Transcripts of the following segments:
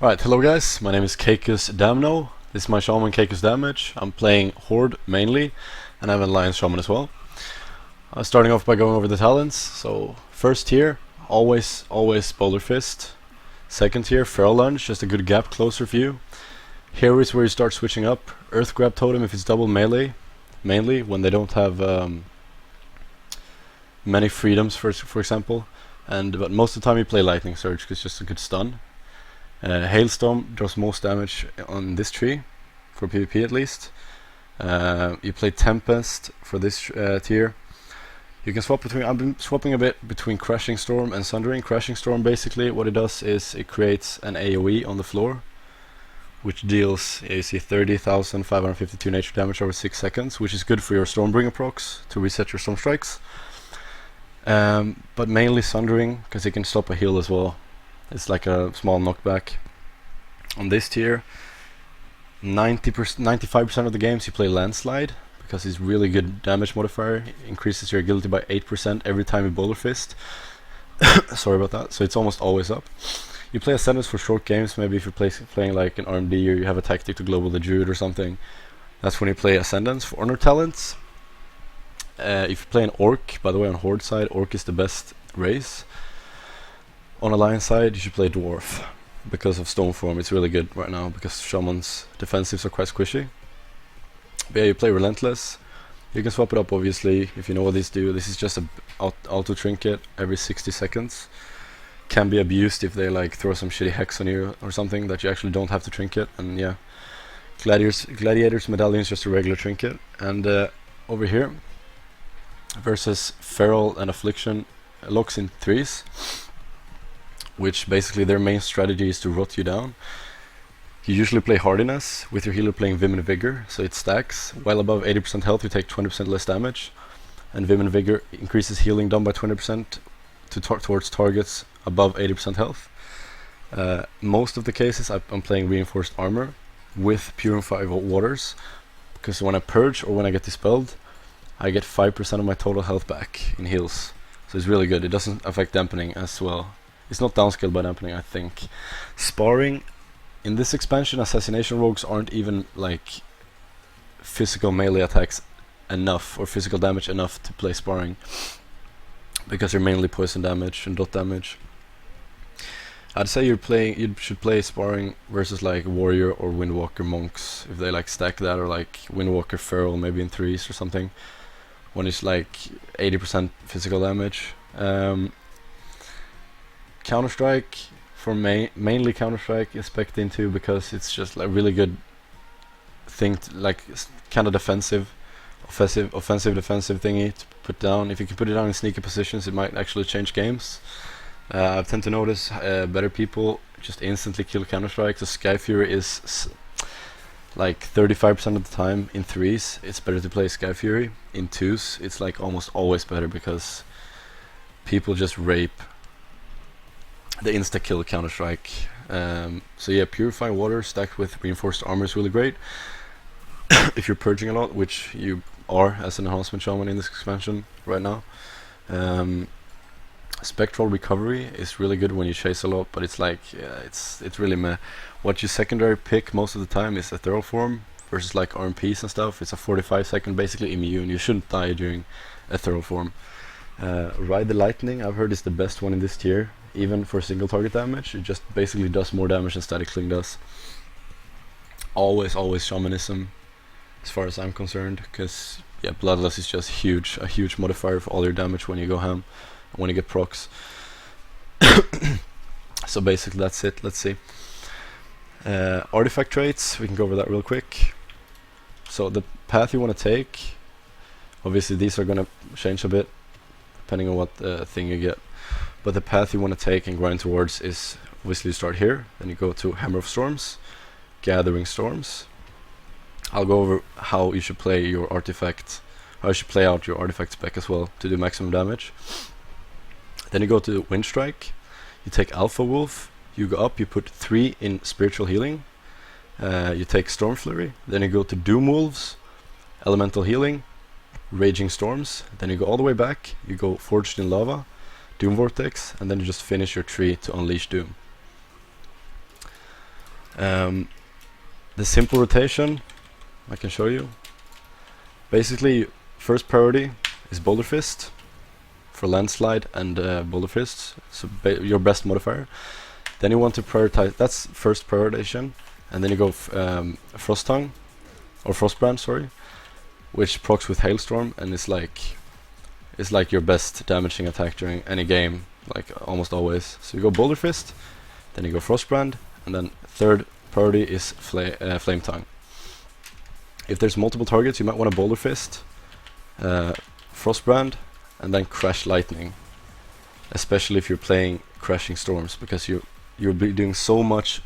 Alright, hello guys, my name is Caecusdamno. This is my Shaman Caecusdamage. I'm playing Horde mainly, and I have an Alliance Shaman as well. Starting off by going over the talents. So, first tier, always Boulder Fist. Second tier, Feral Lunge, just a good gap closer view. Here is where you start switching up. Earth Grab Totem if it's double melee, mainly when they don't have many freedoms, for example. But most of the time you play Lightning Surge because it's just a good stun. Hailstorm does most damage on this tree, for PvP at least. You play Tempest for this tier. You can swap between, I've been swapping a bit between Crashing Storm and Sundering. Crashing Storm basically what it does is it creates an AoE on the floor, which deals, you see, 30,552 nature damage over 6 seconds, which is good for your Stormbringer procs to reset your Storm Strikes. But mainly Sundering, because it can stop a heal as well. It's like a small knockback. On this tier, 95% of the games you play Landslide, because it's really good damage modifier. It increases your agility by 8% every time you Boulder Fist. Sorry about that. So it's almost always up. You play Ascendants for short games, maybe if you're playing like an RMD or you have a tactic to global the Druid or something. That's when you play Ascendants. For Honor Talents, if you play an Orc, by the way on Horde side, Orc is the best race. On Alliance side, you should play Dwarf because of Stoneform. It's really good right now because Shaman's defensives are quite squishy. But yeah, you play Relentless. You can swap it up obviously if you know what these do. This is just a auto trinket every 60 seconds. Can be abused if they like throw some shitty hex on you or something that you actually don't have to trinket. And yeah, Gladiator's Medallion is just a regular trinket. And over here, versus Feral and Affliction, locks in 3s. Which basically their main strategy is to rot you down. You usually play Hardiness, with your healer playing Vim and Vigor, so it stacks. While above 80% health you take 20% less damage, and Vim and Vigor increases healing done by 20% towards targets above 80% health. Most of the cases I'm playing Reinforced Armor with Purify Waters, because when I Purge or when I get Dispelled, I get 5% of my total health back in heals. So it's really good. It doesn't affect dampening as well. It's not downscaled by dampening, I think. Sparring, in this expansion, Assassination Rogues aren't even like physical melee attacks enough, or physical damage enough to play Sparring, because they're mainly poison damage and dot damage. I'd say you should play Sparring versus like Warrior or Windwalker Monks, if they like stack that, or like Windwalker Feral maybe in 3s or something, when it's like 80% physical damage. Counter-Strike, for mainly Counter-Strike is spec'd into because it's just like really good thing to, like kind of offensive defensive thingy to put down. If you can put it down in sneaky positions, it might actually change games. I tend to notice better people just instantly kill Counter-Strike. So Sky Fury is like 35% of the time in 3s it's better to play Sky Fury. In 2s it's like almost always better because people just rape the insta-kill Counter-Strike. So yeah, Purify Water stacked with Reinforced Armor is really great. If you're purging a lot, which you are as an Enhancement Shaman in this expansion right now. Spectral Recovery is really good when you chase a lot, but it's like, yeah, it's really meh. What you secondary pick most of the time is a Thorough Form versus like RMPs and stuff. It's a 45-second basically immune. You shouldn't die during a Thorough Form. Ride the Lightning, I've heard is the best one in this tier. Even for single target damage, it just basically does more damage than Static Cling does. Always Shamanism, as far as I'm concerned, because yeah, Bloodlust is just a huge modifier for all your damage when you go ham, when you get procs. So basically that's it. Let's see. Artifact traits, we can go over that real quick. So the path you want to take, obviously these are gonna change a bit depending on what thing you get. But the path you want to take and grind towards is obviously you start here, then you go to Hammer of Storms, Gathering Storms. I'll go over how you should play your artifact, how you should play out your artifact spec as well to do maximum damage. Then you go to Wind Strike, you take Alpha Wolf, you go up, you put 3 in Spiritual Healing, you take Storm Flurry, then you go to Doom Wolves, Elemental Healing, Raging Storms, then you go all the way back, you go Forged in Lava, Doom Vortex, and then you just finish your tree to unleash Doom. The simple rotation, I can show you. Basically, first priority is Boulder Fist for landslide and Boulder Fist, so your best modifier. Then you want to prioritize, that's first prioritization, and then you go Frost Tongue, or Frostbrand, sorry, which procs with Hailstorm, and it's like your best damaging attack during any game, like almost always. So you go Boulder Fist, then you go Frostbrand, and then third priority is Flame Tongue. If there's multiple targets, you might want to Boulder Fist, Frostbrand, and then Crash Lightning, especially if you're playing Crashing Storms, because you'll be doing so much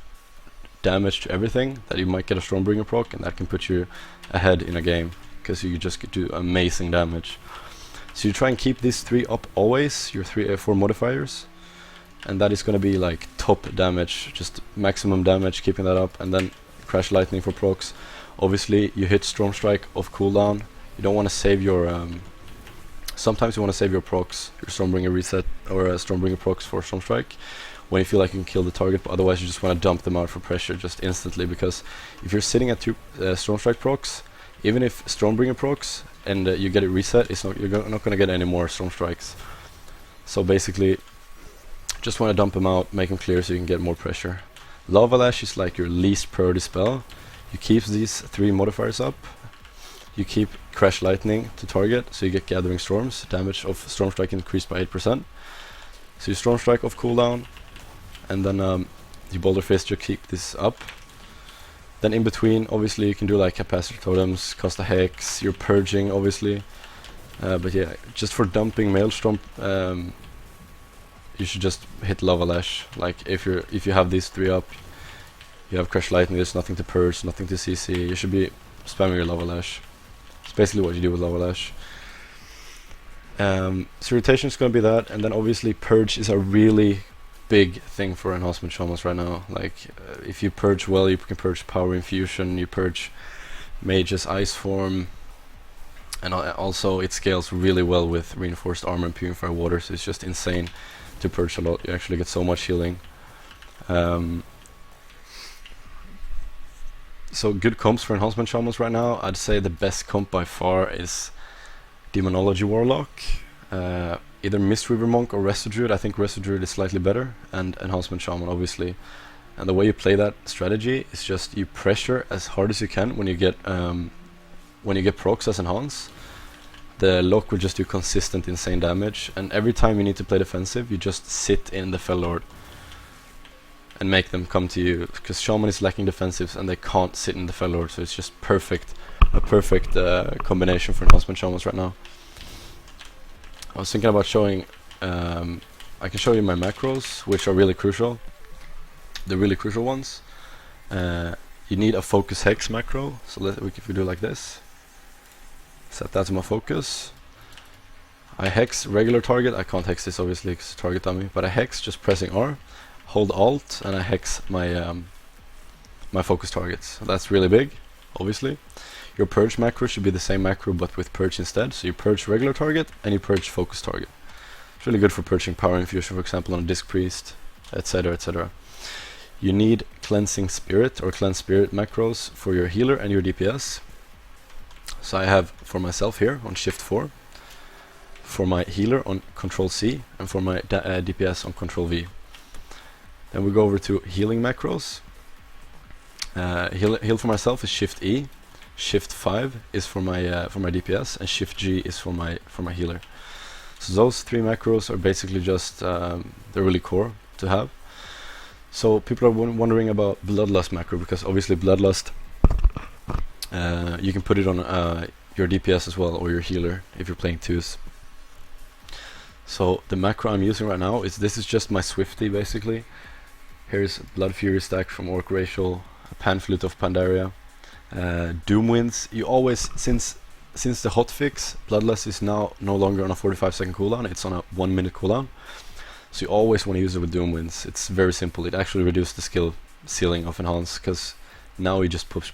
damage to everything that you might get a Stormbringer proc, and that can put you ahead in a game, because you just do amazing damage. So you try and keep these three up always, your 4 modifiers, and that is going to be like top damage, just maximum damage, keeping that up, and then Crash Lightning for procs. Obviously, you hit Storm Strike off cooldown. You don't want to save your... sometimes you want to save your procs, your Stormbringer reset, or Stormbringer procs for Storm Strike, when you feel like you can kill the target, but otherwise you just want to dump them out for pressure just instantly, because if you're sitting at 2 Storm Strike procs, even if Stormbringer procs and you get it reset, you're not going to get any more Storm Strikes. So basically, just want to dump them out, make them clear so you can get more pressure. Lava Lash is like your least priority spell. You keep these 3 modifiers up. You keep Crash Lightning to target, so you get Gathering Storms. Damage of Storm Strike increased by 8%. So you Storm Strike off cooldown, and then you Boulder Fist, you keep this up. Then in between, obviously, you can do like Capacitor Totems, cast a Hex, you're Purging, obviously. But yeah, just for dumping Maelstrom, you should just hit Lava Lash. Like if you have these 3 up, you have Crash Lightning, there's nothing to Purge, nothing to CC, you should be spamming your Lava Lash. It's basically what you do with Lava Lash. So rotation is going to be that, and then obviously Purge is a really big thing for Enhancement Shamans right now. Like if you Purge well, you can Purge Power Infusion, you Purge Mage's Ice Form, and also it scales really well with Reinforced Armor and Purified Water, so it's just insane to Purge a lot. You actually get so much healing. So good comps for Enhancement Shamans right now. I'd say the best comp by far is Demonology Warlock, either Mistweaver Monk or Resto Druid. I think Resto Druid is slightly better, and Enhancement Shaman obviously. And the way you play that strategy is just you pressure as hard as you can when you get procs as Enhance. The lock will just do consistent insane damage, and every time you need to play defensive, you just sit in the Fellord and make them come to you, because Shaman is lacking defensives and they can't sit in the Fellord, so it's just a perfect combination for Enhancement Shamans right now. I was thinking about showing, I can show you my macros, which are really crucial, the really crucial ones. You need a focus hex macro, so if we do like this, set that to my focus. I hex regular target, I can't hex this obviously because it's target dummy, but I hex just pressing R, hold Alt, and I hex my my focus targets. That's really big, obviously. Your Purge macro should be the same macro but with Purge instead, so you Purge regular target and you Purge focus target. It's really good for purging Power Infusion, for example, on a Disc Priest, etc, etc. You need Cleansing Spirit or Cleanse Spirit macros for your healer and your DPS. So I have for myself here on Shift 4, for my healer on Control C, and for my DPS on Control V. Then we go over to healing macros. Heal for myself is Shift E, Shift 5 is for my DPS, and Shift G is for my healer. So those 3 macros are basically just they're really core to have. So people are wondering about Bloodlust macro, because obviously Bloodlust you can put it on your DPS as well, or your healer if you're playing 2s. So the macro I'm using right now is, this is just my Swifty basically. Here's Blood Fury stack from Orc Racial, Panflute of Pandaria, Doomwinds. You always, since the hotfix, Bloodlust is now no longer on a 45-second cooldown, it's on a 1-minute cooldown. So you always want to use it with Doomwinds. It's very simple. It actually reduces the skill ceiling of Enhance, because now you just pop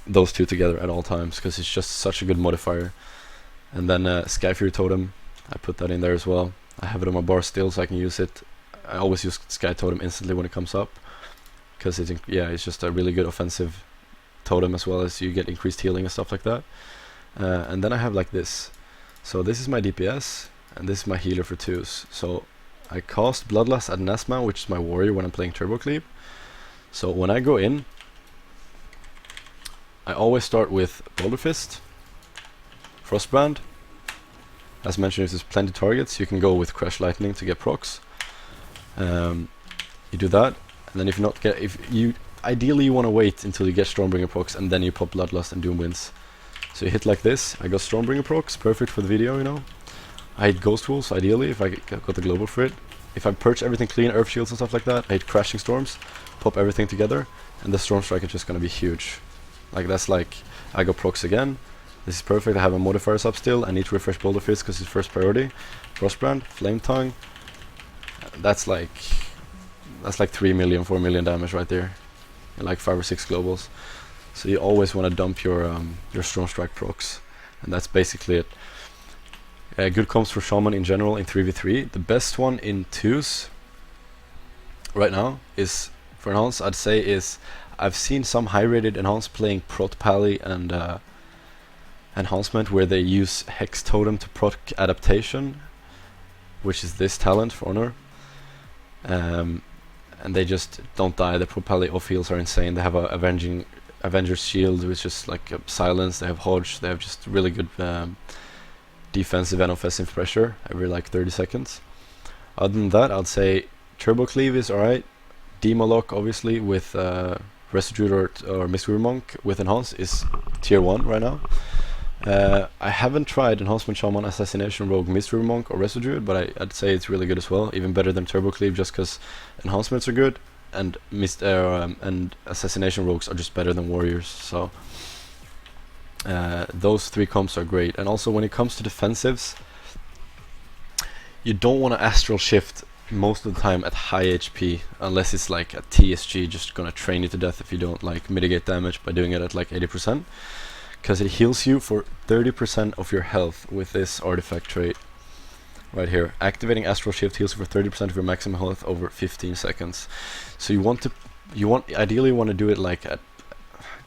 those 2 together at all times, because it's just such a good modifier. And then Skyfury Totem, I put that in there as well. I have it on my bar still, so I can use it I always use Sky Totem instantly when it comes up, because it's just a really good offensive totem, as well as you get increased healing and stuff like that. And then I have like this. So this is my DPS, and this is my healer for 2s. So I cast Bloodlust at Nesma, which is my warrior when I'm playing Turbo Cleave. So when I go in, I always start with Boulder Fist, Frostbrand. As mentioned, if there's plenty of targets, you can go with Crash Lightning to get procs. You do that, and then ideally you want to wait until you get Stormbringer procs, and then you pop Bloodlust and Doom Winds. So you hit like this. I got Stormbringer procs, perfect for the video, you know. I hit Ghost Wolves, ideally, if I got the global for it. If I purge everything clean, Earth Shields and stuff like that, I hit Crashing Storms, pop everything together, and the Storm Strike is just gonna be huge. Like, that's like, I got procs again. This is perfect. I have a modifiers up still. I need to refresh Boulder Fist because it's first priority. Frostbrand, Flame Tongue. That's like 3 million, 4 million damage right there. And like 5 or 6 globals. So you always want to dump your Storm Strike procs, and that's basically it. Good comps for Shaman in general in 3v3. The best one in 2s right now is for Enhance. I'd say is I've seen some high-rated Enhance playing Prot Pally and Enhancement, where they use Hex Totem to proc Adaptation, which is this talent for Honor. And they just don't die. The Prot Pally off heals are insane. They have a Avenger's Shield, which is like a silence. They have Hodge. They have just really good defensive and offensive pressure every like 30 seconds. Other than that, I'd say Turbo Cleave is alright. Demolock, obviously, with Restitute or Mistweaver Monk with Enhance is tier 1 right now. I haven't tried Enhancement Shaman, Assassination Rogue, Mistweaver Monk or Restitute, but I'd say it's really good as well. Even better than Turbo Cleave, just because Enhancements are good, and and Assassination Rogues are just better than Warriors. So those 3 comps are great. And also when it comes to defensives, you don't want to Astral Shift most of the time at high HP, unless it's like a TSG just gonna train you to death if you don't like mitigate damage by doing it at like 80%, because it heals you for 30% of your health with this artifact trait right here. Activating Astral Shift heals you for 30% of your maximum health over 15 seconds. So ideally want to do it like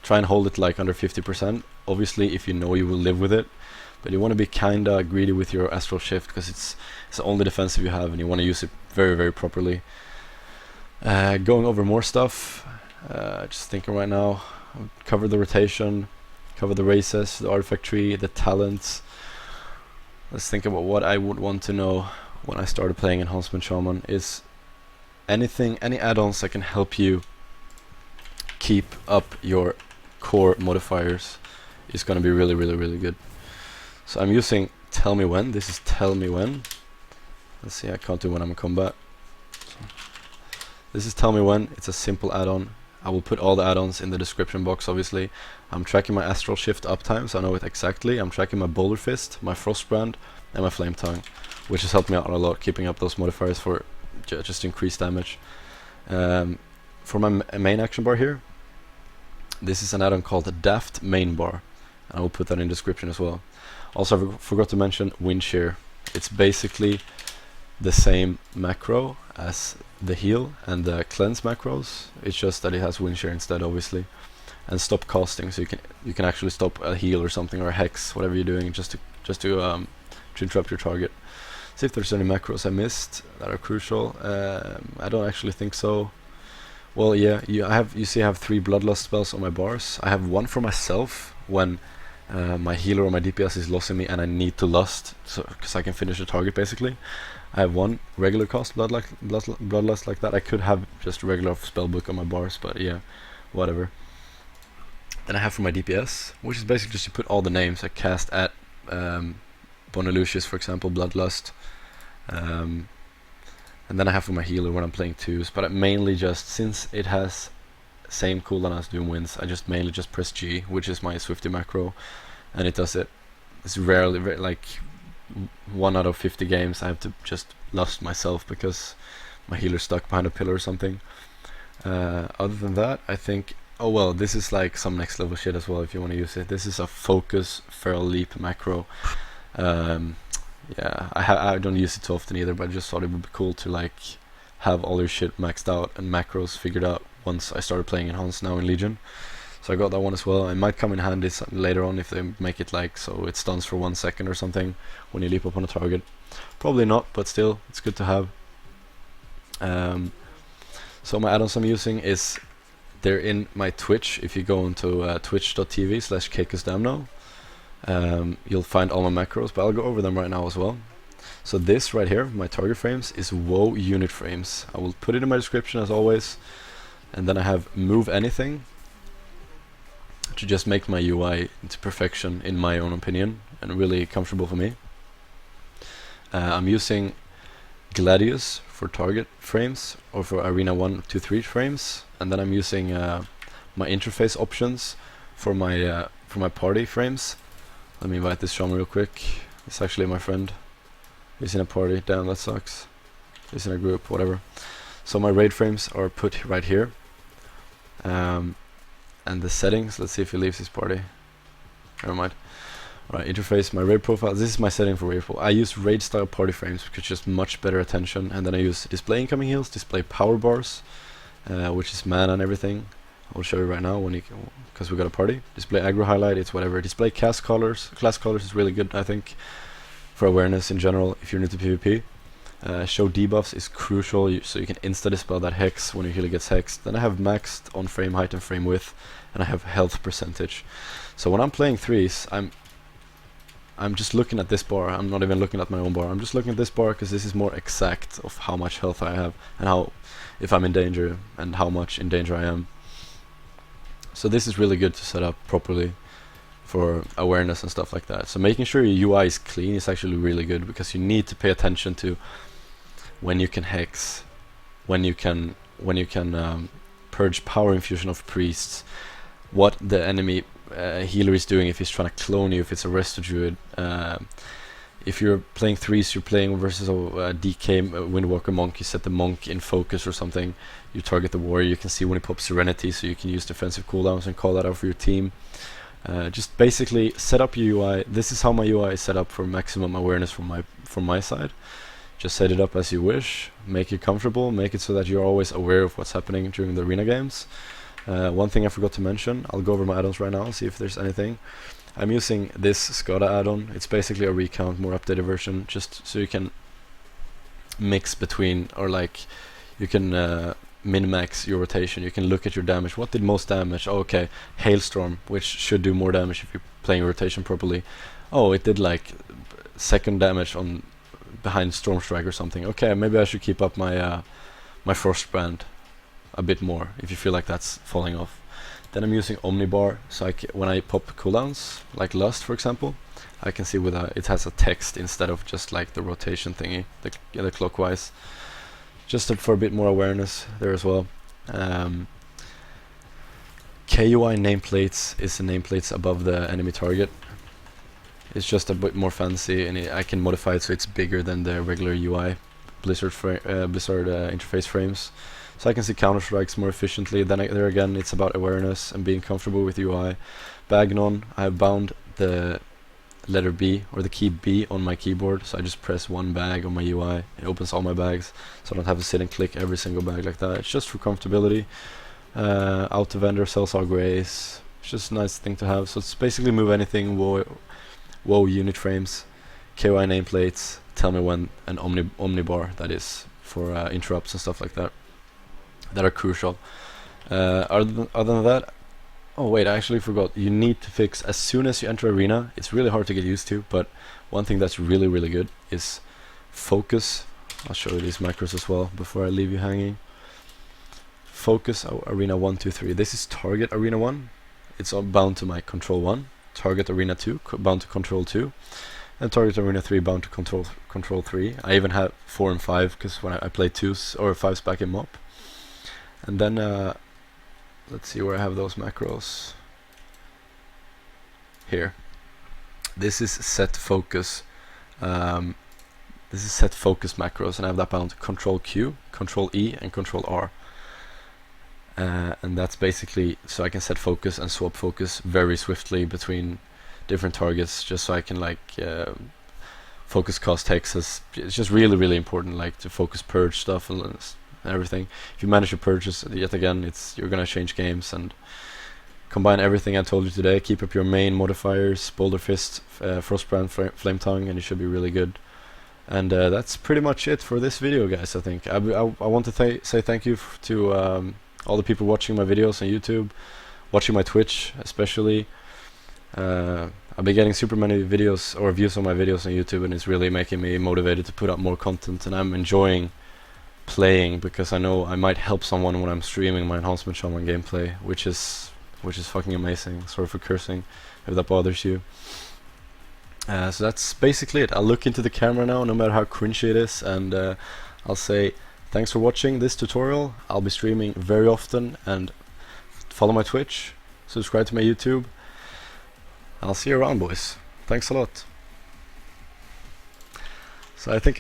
try and hold it like under 50%, obviously if you know you will live with it, but you want to be kinda greedy with your Astral Shift, because it's the only defensive you have and you want to use it very, very properly. Going over more stuff, just thinking right now, cover the rotation, cover the races, the artifact tree, the talents. Let's think about what I would want to know when I started playing Enhancement Shaman. Is any add-ons that can help you keep up your core modifiers is going to be really, really, really good. So I'm using Tell Me When. This is Tell Me When. Let's see, I can't do when I'm in combat. So this is Tell Me When. It's a simple add-on. I will put all the add-ons in the description box, obviously. I'm tracking my Astral Shift uptime, so I know it exactly. I'm tracking my Boulder Fist, my Frostbrand, and my Flame Tongue, which has helped me out a lot, keeping up those modifiers for just increased damage. For my main action bar here, this is an add-on called the Daft Main Bar. I will put that in the description as well. Also, I forgot to mention Wind Shear. It's basically the same macro as the heal and the cleanse macros. It's just that it has Wind Shear instead, obviously. And stop casting, so you can actually stop a heal or something, or a hex, whatever you're doing, just to interrupt your target. See if there's any macros I missed that are crucial. I don't actually think so. Well, yeah, you see I have 3 Bloodlust spells on my bars. I have 1 for myself when my healer or my DPS is losing me and I need to lust, because I can finish the target basically. I have 1 regular cost Bloodlust like that. I could have just a regular spellbook on my bars, but yeah, whatever. Then I have for my DPS, which is basically just to put all the names I cast at Bonalucius, for example, Bloodlust. And then I have for my healer when I'm playing 2s, but I mainly just, since it has same cooldown as Doom Winds, I just mainly just press G, which is my Swifty macro, and it does it. It's rarely, like 1 out of 50 games I have to just lust myself because my healer's stuck behind a pillar or something. Other than that, I think, oh well, this is like some next level shit as well if you want to use it. This is a Focus Feral Leap macro. Yeah, I don't use it too often either, but I just thought it would be cool to like have all your shit maxed out and macros figured out once I started playing Enhanced now in Legion. So I got that one as well. It might come in handy later on if they make it like so it stuns for 1 second or something when you leap up on a target. Probably not, but still, it's good to have. So my add-ons I'm using is, they're in my Twitch. If you go into twitch.tv/Caecusdamno, you'll find all my macros, but I'll go over them right now as well. So this right here, my target frames, is WoW unit frames. I will put it in my description as always. And then I have move anything, to just make my UI into perfection in my own opinion, and really comfortable for me. I'm using Gladius for target frames, or for Arena 1, 2, 3 frames, and then I'm using my interface options for my party frames. Let me invite this Shaman real quick. It's actually my friend. He's in a party. Damn, that sucks. He's in a group, whatever. So my raid frames are put right here. And the settings, let's see if he leaves his party. Never mind. Alright, interface, my raid profile. This is my setting for raid profile. I use raid style party frames because it's just much better attention. And then I use display incoming heals, display power bars, which is mana and everything. I'll show you right now when because we got a party. Display aggro highlight, it's whatever. Display class colors. Class colors is really good, I think, for awareness in general if you're new to PvP. Show debuffs is crucial, so you can insta dispel that hex when your healer gets hexed. Then I have maxed on frame height and frame width, and I have health percentage. So when I'm playing threes, I'm just looking at this bar. I'm not even looking at my own bar. I'm just looking at this bar because this is more exact of how much health I have and how, if I'm in danger, and how much in danger I am. So this is really good to set up properly for awareness and stuff like that. So making sure your UI is clean is actually really good, because you need to pay attention to when you can hex, when you can purge power infusion of priests, what the enemy healer is doing if he's trying to clone you, if it's a resto druid. If you're playing threes, you're playing versus a DK Windwalker monk, you set the monk in focus or something, you target the warrior, you can see when he pops Serenity, so you can use defensive cooldowns and call that out for your team. Just basically set up your UI. This is how my UI is set up for maximum awareness from my side. Just set it up as you wish, make it comfortable, make it so that you're always aware of what's happening during the arena games. One thing I forgot to mention, I'll go over my add-ons right now and see if there's anything. I'm using this SCADA add-on. It's basically a recount, more updated version, just so you can mix between, or like you can min-max your rotation. You can look at your damage. What did most damage? Oh, okay, Hailstorm, which should do more damage if you're playing rotation properly. Oh, it did like second damage on behind Stormstrike or something. Okay, maybe I should keep up my my Frostbrand a bit more if you feel like that's falling off. Then I'm using Omnibar, so when I pop cooldowns, like Lust for example, I can see with it has a text instead of just like the rotation thingy, the clockwise. Just for a bit more awareness there as well. KUI nameplates is the nameplates above the enemy target. It's just a bit more fancy, and I can modify it so it's bigger than the regular UI Blizzard interface frames. So I can see counter strikes more efficiently. Then there again, it's about awareness and being comfortable with UI. Bagnon, I have bound the letter B or the key B on my keyboard, so I just press one bag on my UI. It opens all my bags, so I don't have to sit and click every single bag like that. It's just for comfortability. Auto vendor sells our grace. It's just a nice thing to have. So it's basically move anything, WoW unit frames, KOI nameplates, tell me when, and omnibar, that is for interrupts and stuff like that. That are crucial. Other than that, oh wait, I actually forgot. You need to fix as soon as you enter arena. It's really hard to get used to, but one thing that's really good is focus. I'll show you these macros as well before I leave you hanging. Focus arena 1, 2, 3. This is target arena 1. It's bound to my control 1. Target arena 2 bound to control 2. And target arena 3 bound to control 3. I even have 4 and 5 because when I play 2s or 5s back in MOP. And then let's see where I have those macros. Here. This is set focus. This is set focus macros, and I have that bound to control Q, control E, and control R. And that's basically so I can set focus and swap focus very swiftly between different targets, just so I can like focus cost hexes. It's just really important, like to focus purge stuff and and everything. If you manage to purchase yet again, you're gonna change games and combine everything I told you today. Keep up your main modifiers, Boulder Fist, Frostbrand, Flame Tongue, and you should be really good. And that's pretty much it for this video, guys. I think I want to say thank you to all the people watching my videos on YouTube, watching my Twitch especially. I've been getting super many videos or views on my videos on YouTube, and it's really making me motivated to put up more content, and I'm enjoying playing because I know I might help someone when I'm streaming my Enhancement Shaman gameplay, which is fucking amazing. Sorry for cursing if that bothers you. So that's basically it. I'll look into the camera now, no matter how cringy it is, and I'll say thanks for watching this tutorial. I'll be streaming very often, and follow my Twitch, subscribe to my YouTube. I'll see you around, boys. Thanks a lot. So I think